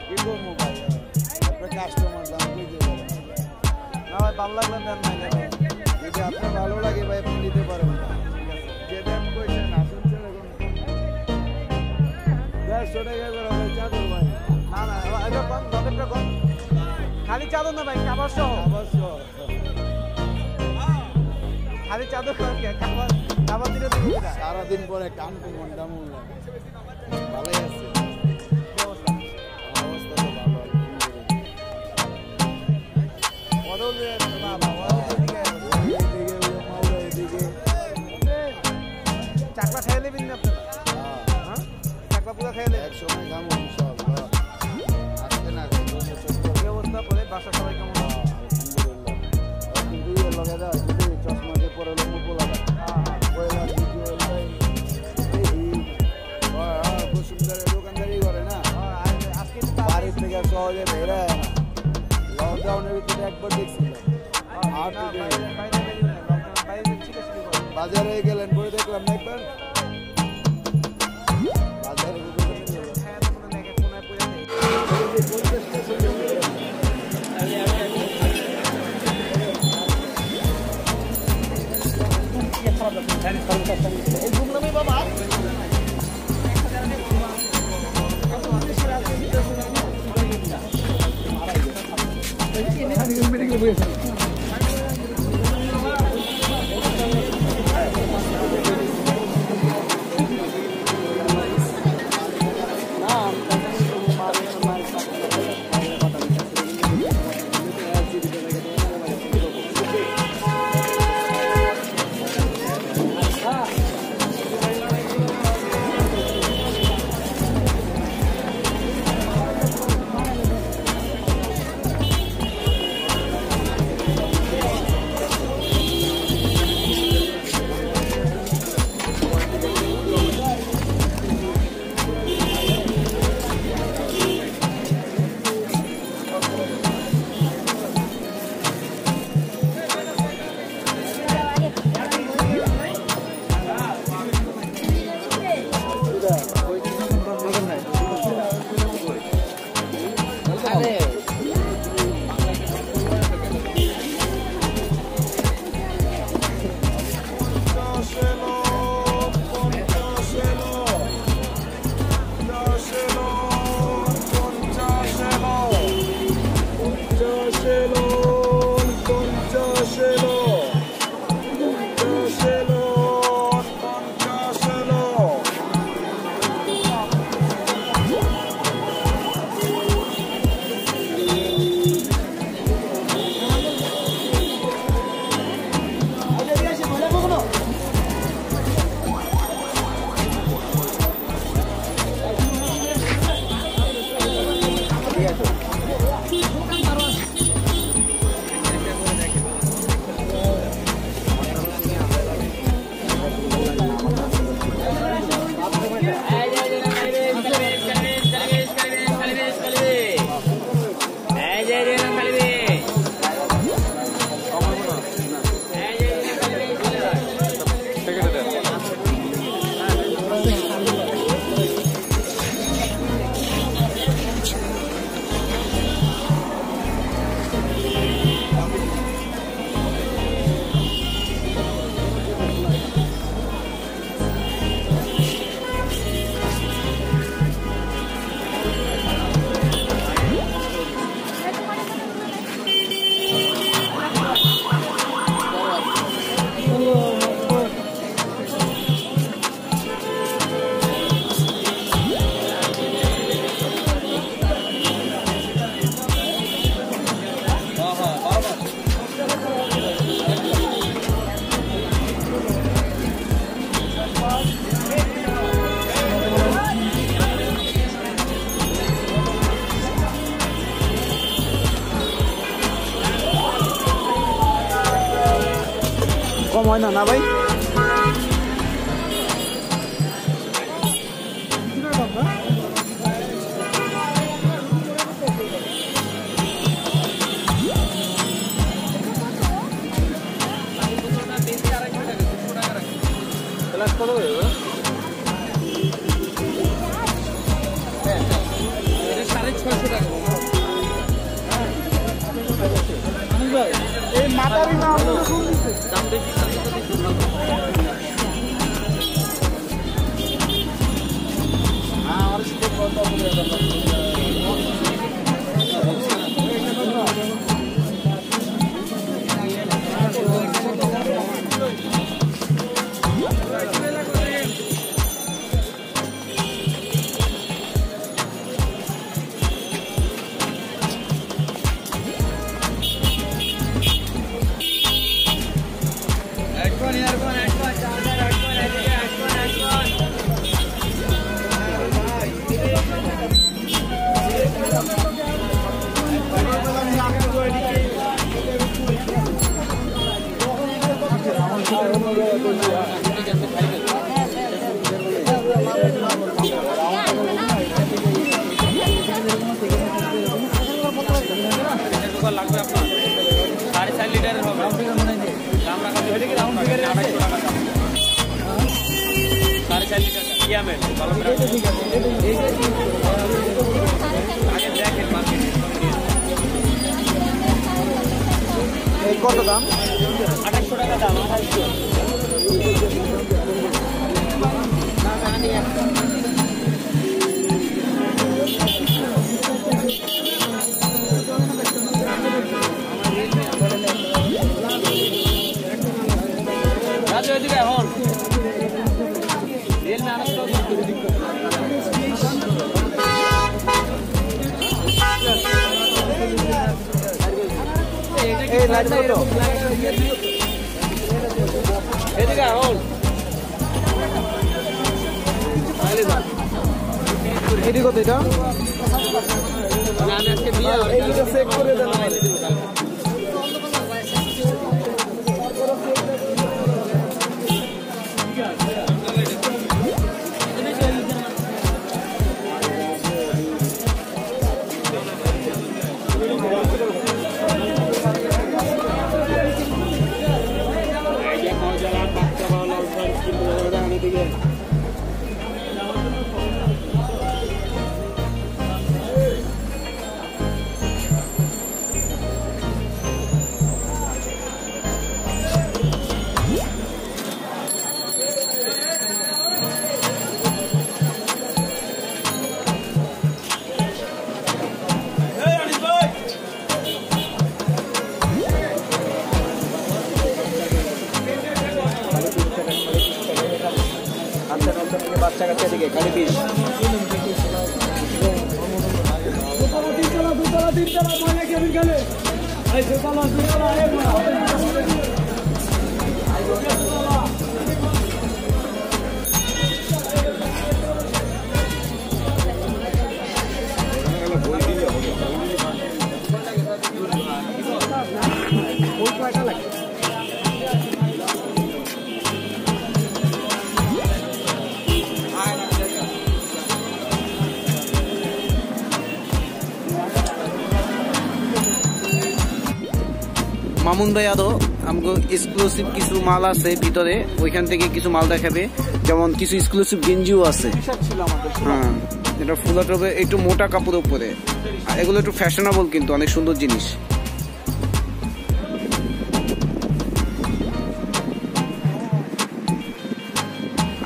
কি করবো ভাই? আপনার কাস্টমার দাম কই দেবেন? না ভাই ভালো লাগলে দেন নাই দেখেন যদি আপনার ভালো লাগে ভাই আপনি নিতে পারেন না। যে দাম কইছেন আসুন চলে কোন 150 টাকা করে ভাই চাদর ভাই। না না এটা কম 10 টাকা কম খালি চাদর না ভাই কাবার সহ অবশ্য খালি চাদর কাবার কাবার দিলে দিব না সারাদিন পরে কাম করবেন কেমন লাগে? ভালোই আছে ব্যবস্থা অবস্থা তো ভালো বদল না বাবা এদিকে চাকলা খাইয়ে নেবেন না আপনারা হ্যাঁ চাকলা পুরো খাইয়ে নেবেন এক সময় কাম ইনশাআল্লাহ আজকে না কি অবস্থা পরে বাসা সবাই কেমন কিন্তু ইয়ে লগে দাও যদি চশমা দিয়ে পরে লোক বলা দাও পয়লা ভিডিও ভাই এই বসুন্ধরা দোকানদারি করে না আজকে বাড়ি থেকে সহজে বেরা লকডাউনের ভিতরে একবার দেখছিল বাজারে গেলেন পরে দেখলাম না একবার বাজারে কম হয় না না ভাই লাগবে আপনার 4.5 লিটারের হবে দাম রাখা যাবে কি রাউন্ড ফিগারে 800 টাকা দাম 4.5 লিটার ইয়ামের ভালো করে ঠিক আছে আগে দেখেন মার্কেটে এই কত দাম 2800 টাকা দাম 2800 এদিকে এখন রেল না এই লাইট কত এদিকে এখন এদিকে কত এটা না আমি আজকে বিয়ে এইটা চেক করে দেন বাচ্চা কাচ্চা দিকে গাড়ি পিস মামুন ভাই আরো আমাকে এক্সক্লুসিভ কিছু মাল আছে ভিতরে, ওইখান থেকে কিছু মাল দেখাবে, যেমন কিছু এক্সক্লুসিভ গেঞ্জিও আছে। হ্যাঁ, এটা ফুলাট হবে একটু মোটা কাপড়ের উপরে, আর এগুলো একটু ফ্যাশনেবল, কিন্তু অনেক সুন্দর জিনিস।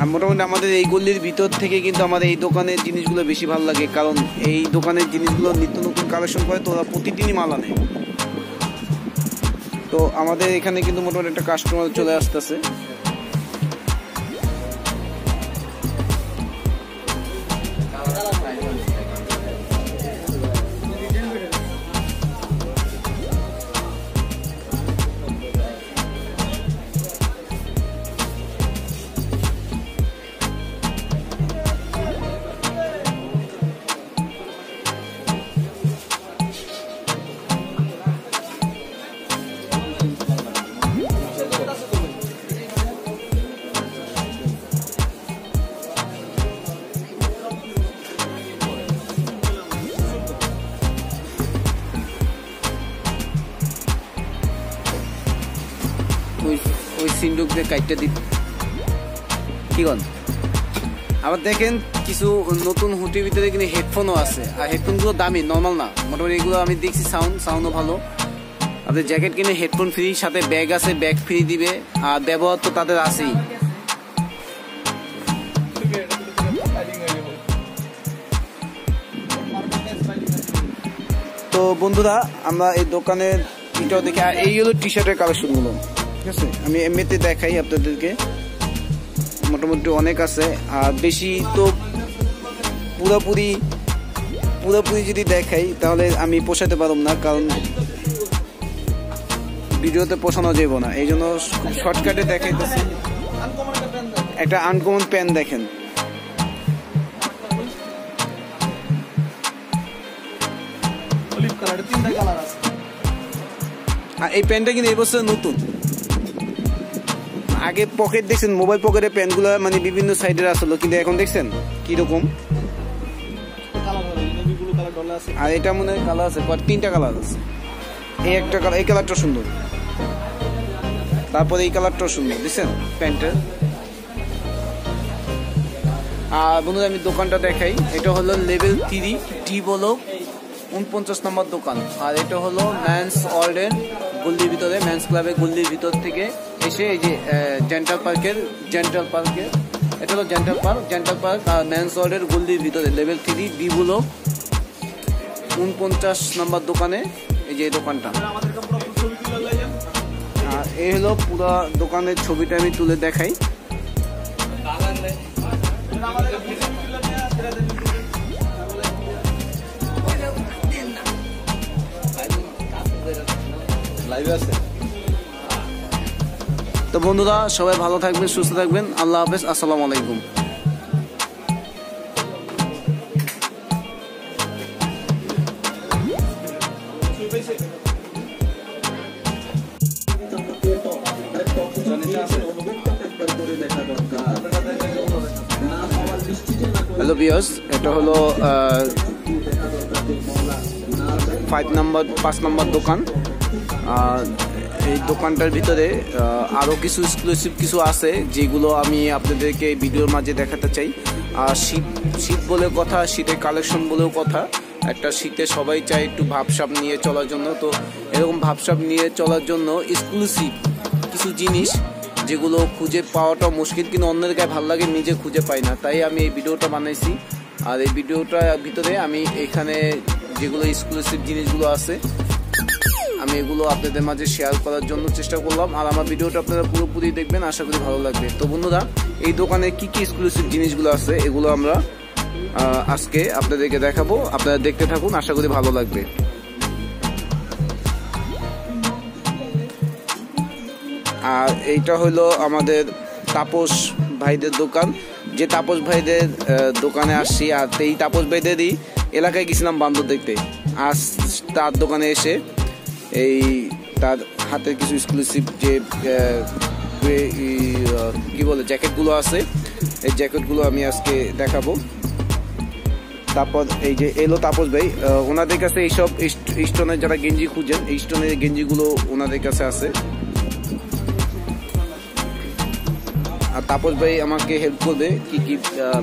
আর মোটামুটি আমাদের এই গল্লির ভিতর থেকে কিন্তু আমাদের এই দোকানের জিনিসগুলো বেশি ভালো লাগে, কারণ এই দোকানের জিনিসগুলো নিত্য নতুন কালেকশন করে, তো ওরা প্রতিদিনই মাল আনে। তো আমাদের এখানে কিন্তু মোটামুটি একটা কাস্টমার চলে আসতেছে। ওই সিন্ডুক দিয়ে কাইটটা দিন কি কন। আবার দেখেন কিছু নতুন হুটির ভিতরে কিন্তু হেডফোনও আছে, আর হেডফোনগুলো দামি, নর্মাল না। মোটামুটি এগুলো আমি দেখছি সাউন্ডও ভালো, আপনি জ্যাকেট কিনে হেডফোন ফ্রি, সাথে ব্যাগ আছে, ব্যাগ ফ্রি দিবে, আর ব্যবহার তো তাদের আছেই। তো বন্ধুরা আমরা এই দোকানের এটাও দেখি, আর এই হলো টি শার্টের কালেকশনগুলো, ঠিক আছে। আমি এমনিতে দেখাই আপনাদেরকে, মোটামুটি অনেক আছে। আর বেশি তো পুরোপুরি যদি দেখাই তাহলে আমি পোষাতে পারব না, কারণ ভিডিওতে পোষানো যাব না। এই জন্য খুব শর্টকাটে দেখাইতেছি। একটা আনকমন প্যান্ট দেখেন, আর এই প্যান্টটা কিন্তু এই বছর নতুন। আগে পকেট দেখছেন, মোবাইল পকেটের প্যান্টগুলো মানে বিভিন্ন সাইডের আসলো, কিন্তু এখন দেখছেন কিরকম। আর এটা মনে হয় কালার আছে, 3টা কালার আছে। এই একটা কালার, এই কালারটা সুন্দর, তারপরে এই কালারটাও সুন্দর, বুঝছেন প্যান্টের। আর বন্ধুরা আমি দোকানটা দেখাই, এটা হলো লেভেল 3 ডি ব্লক 49 নম্বর দোকান। আর এটা হলো ম্যানস ওয়ার্ল্ডের গল্লির ভিতরে, ম্যানস ক্লাবের গল্লির ভিতর থেকে এসে এই যে জেন্টাল পার্কের এটা হলো জেন্টাল পার্ক আর ম্যানস ওয়ার্ল্ডের গল্লির ভিতরে লেভেল 3 ডি ব্লক 49 নম্বর দোকানে এই যে দোকানটা। আর এই হলো পুরো দোকানের ছবিটা আমি তুলে দেখাই। তো বন্ধুরা সবাই ভালো থাকবেন, সুস্থ থাকবেন, আল্লাহ হাফেজ, আসসালামু আলাইকুম। হ্যালো ভিউয়ার্স, এটা হলো 5 নম্বর দোকান। এই দোকানটার ভিতরে আরো কিছু এক্সক্লুসিভ কিছু আছে যেগুলো আমি আপনাদেরকে ভিডিওর মাঝে দেখাতে চাই। আর শীত বলে কথা, শীতের কালেকশন বলেও কথা। একটা শীতে সবাই চায় একটু ভাবসাব নিয়ে চলার জন্য, তো এরকম ভাবসাব নিয়ে চলার জন্য এক্সক্লুসিভ কিছু জিনিস যেগুলো খুঁজে পাওয়াটা মুশকিল, কিন্তু অন্যের গায়ে ভালো লাগে, নিজে খুঁজে পাই না, তাই আমি এই ভিডিওটা বানাইছি। আর এই ভিডিওটার ভিতরে আমি এখানে যেগুলো এক্সক্লুসিভ জিনিসগুলো আছে আমি এগুলো আপনাদের মাঝে শেয়ার করার জন্য চেষ্টা করলাম। আর আমার ভিডিওটা আপনারা পুরোপুরি দেখবেন, আশা করি ভালো লাগবে। তো বন্ধুরা এই দোকানে কি কি এক্সক্লুসিভ জিনিসগুলো আছে এগুলো আমরা আজকে আপনাদেরকে দেখাবো, আপনারা দেখতে থাকুন, আশা করি ভালো লাগবে। আর এইটা হলো আমাদের তাপস ভাইদের দোকান, যে তাপস ভাইদের দোকানে আসছি। আর এই তাপস ভাইদেরই এলাকায় গেছিলাম বান্দর দেখতে, আজ তার দোকানে এসে এই তার হাতের কিছু এক্সক্লুসিভ যে কি বলে জ্যাকেটগুলো আছে, এই জ্যাকেটগুলো আমি আজকে দেখাবো। তারপর এই যে এলো তাপস ভাই, ওনাদের কাছে এইসব স্টোনের যারা গেঞ্জি খুঁজেন, এই স্টোনের গেঞ্জিগুলো ওনাদের কাছে আছে। আর তাপস ভাই আমাকে হেল্প করবে কি কি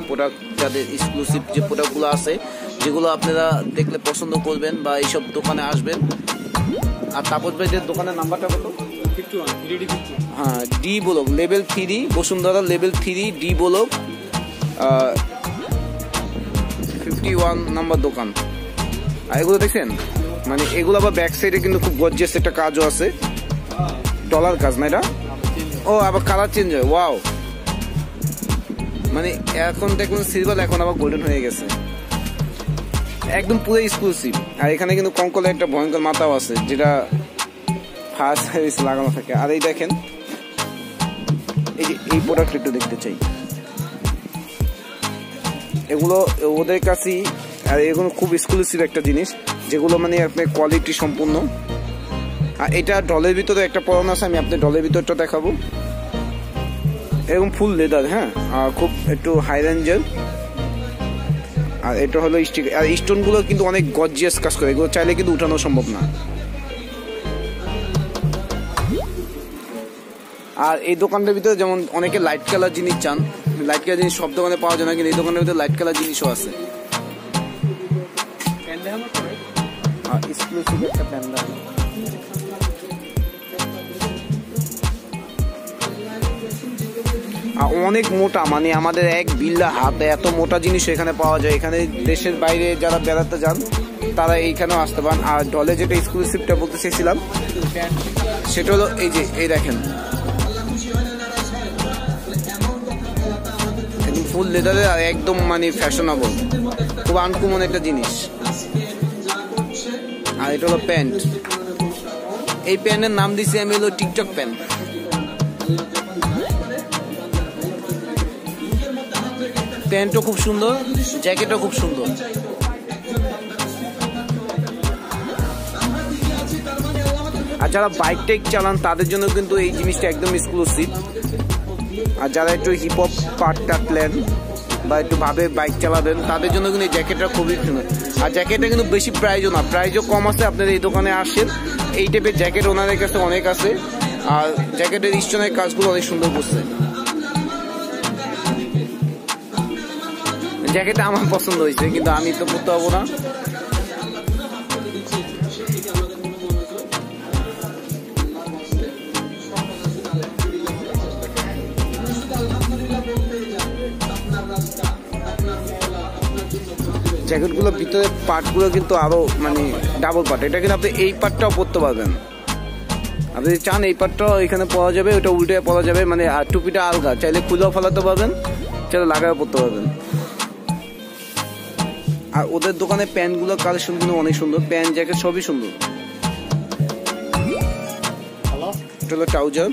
প্রোডাক্ট, যাদের এক্সক্লুসিভ যে প্রোডাক্টগুলো আছে যেগুলো আপনারা দেখলে পছন্দ করবেন বা এইসব দোকানে আসবেন। আর তাপস ভাইদের দোকানের নাম্বারটা কত? 51 হ্যাঁ, D block level 3 Bashundhara level 3 D block 51 নম্বর দোকান। আর এগুলো দেখছেন, মানে এগুলো আবার ব্যাক সাইডে কিন্তু খুব গর্জিয়াস একটা কাজও আছে, ডলার কাজ না এটা। ও আবার কালার চেঞ্জ হয়, ওয়াও। মানে এখন দেখুন সিলভার, এখন আবার গোল্ডেন হয়ে গেছে, একদম পুরো এক্সক্লুসিভ। আর এখানে কিন্তু কঙ্কলের একটা ভয়ঙ্কর মাথাও আছে, যেটা ফার্স্ট সার্ভিস লাগানো থাকে। আর এই দেখেন, এই যে এই প্রোডাক্ট একটু দেখতে চাই, এগুলো ওদের কাছেই। আর এগুলো খুব এক্সক্লুসিভ একটা জিনিস, যেগুলো মানে আপনার কোয়ালিটি সম্পূর্ণ। আর এটা ডলের ভিতরে একটা পরানো আছে, আমি আপনার ডলের ভিতরটা দেখাবো। এরকম ফুল লেদার, হ্যাঁ, আর খুব একটু হাই রেঞ্জের। আর এটা হলো স্টিক, আর স্টোনগুলো কিন্তু অনেক গর্জিয়াস কাজ করে, এগুলো চাইলে কিন্তু উঠানো সম্ভব না। আর এই দোকানটার ভিতরে যেমন অনেকে লাইট কালার জিনিস চান, লাইট কালার জিনিস সব দোকানে পাওয়া যায় না, কিন্তু এই দোকানের ভিতরে লাইট কালার জিনিসও আছে। এক্সক্লুসিভ একটা প্যান্ডা, আর অনেক মোটা, মানে আমাদের এক বিল্লা হাতে এত মোটা জিনিস এখানে পাওয়া যায়। এখানে দেশের বাইরে যারা বেড়াতে যান তারা এইখানেও আসতে পারেন। আর ডলে যেটা এক্সক্লুসিভটা বলতে চেয়েছিলাম সেটা হলো এই যে এই দেখেন ফুল লেদারে আর একদম মানে ফ্যাশনেবল, খুব আনকমন একটা জিনিস। আর এটা হলো প্যান্ট, এই প্যান্টের নাম দিচ্ছি আমি হলো টিকটক প্যান্ট। প্যান্টও খুব সুন্দর, জ্যাকেটও খুব সুন্দর। আর যারা বাইক টাইক চালান তাদের জন্য কিন্তু এই জিনিসটা একদম এক্সক্লুসিভ। আর যারা একটু হিপ হপ পার্ট টাটলেন বা একটু ভাবে বাইক চালাবেন তাদের জন্য কিন্তু এই জ্যাকেটটা খুবই সুন্দর। আর জ্যাকেটটা কিন্তু বেশি প্রাইজও না, প্রাইজও কম আছে। আপনারা এই দোকানে আসেন, এই টাইপের জ্যাকেট ওনাদের কাছে অনেক আছে। আর জ্যাকেটের স্টোনের কাজগুলো অনেক সুন্দর করছে। জ্যাকেটটা আমার পছন্দ হয়েছে, কিন্তু আমি তো পরতে পারবো না। জ্যাকেটগুলোর ভিতরে পার্টগুলো কিন্তু আরো মানে ডাবল পার্ট, এটা কিন্তু আপনি এই পার্টটাও পরতে পারবেন। আপনি যদি চান এই পার্টটাও এখানে পরা যাবে, ওটা উল্টে পরা যাবে, মানে আর টুপিটা আলগা, চাইলে খুলেও ফেলাতে পারবেন, চাইলে লাগাও পরতে পারবেন। আর ওদের দোকানে প্যান্টগুলোর কালেকশন কিন্তু অনেক সুন্দর, প্যান্ট জ্যাকেট সবই সুন্দর। এটা হলো ট্রাউজার,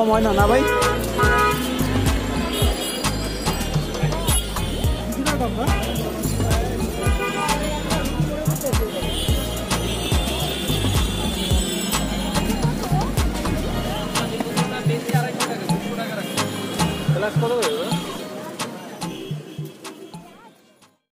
কম হয় না, না ভাই? ক্লাস কত করে?